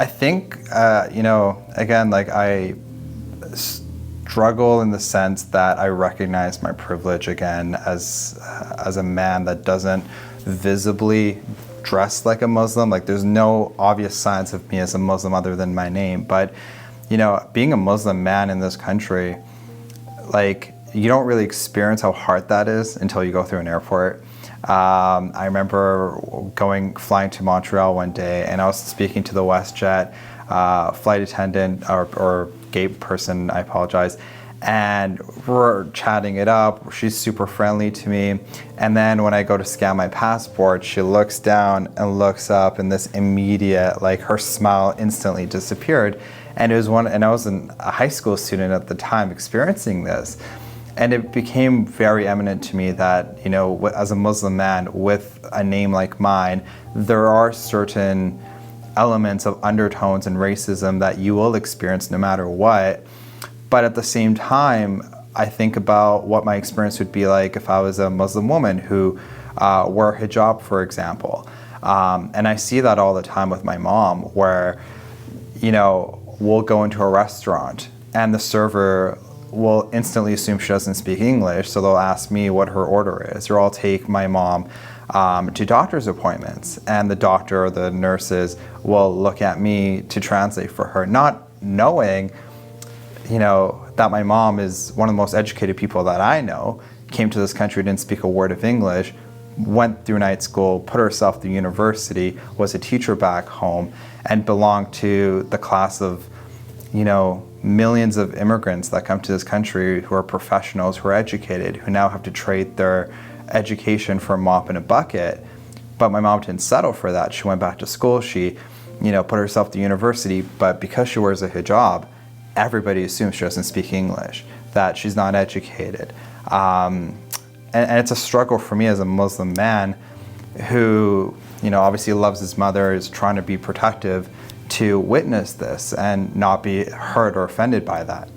I think, again, like I struggle in the sense that I recognize my privilege again as a man that doesn't visibly dress like a Muslim. Like there's no obvious signs of me as a Muslim other than my name. But, being a Muslim man in this country, like you don't really experience how hard that is until you go through an airport. I remember flying to Montreal one day, and I was speaking to the WestJet flight attendant or gate person, I apologize, and we're chatting it up. She's super friendly to me, and then when I go to scan my passport, she looks down and looks up, and this immediate, like her smile instantly disappeared. And I was a high school student at the time experiencing this. And it became very evident to me that, as a Muslim man with a name like mine, there are certain elements of undertones and racism that you will experience no matter what. But at the same time, I think about what my experience would be like if I was a Muslim woman who wore hijab, for example. And I see that all the time with my mom, where, we'll go into a restaurant and the server will instantly assume she doesn't speak English, so they'll ask me what her order is, or I'll take my mom to doctor's appointments, and the doctor or the nurses will look at me to translate for her, not knowing, that my mom is one of the most educated people that I know, came to this country, didn't speak a word of English, went through night school, put herself through university, was a teacher back home, and belonged to the class of, millions of immigrants that come to this country who are professionals, who are educated, who now have to trade their education for a mop and a bucket. But my mom didn't settle for that. She went back to school. She, put herself to university. But because she wears a hijab, everybody assumes she doesn't speak English, that she's not educated. And it's a struggle for me as a Muslim man who, obviously loves his mother, is trying to be protective, to witness this and not be hurt or offended by that.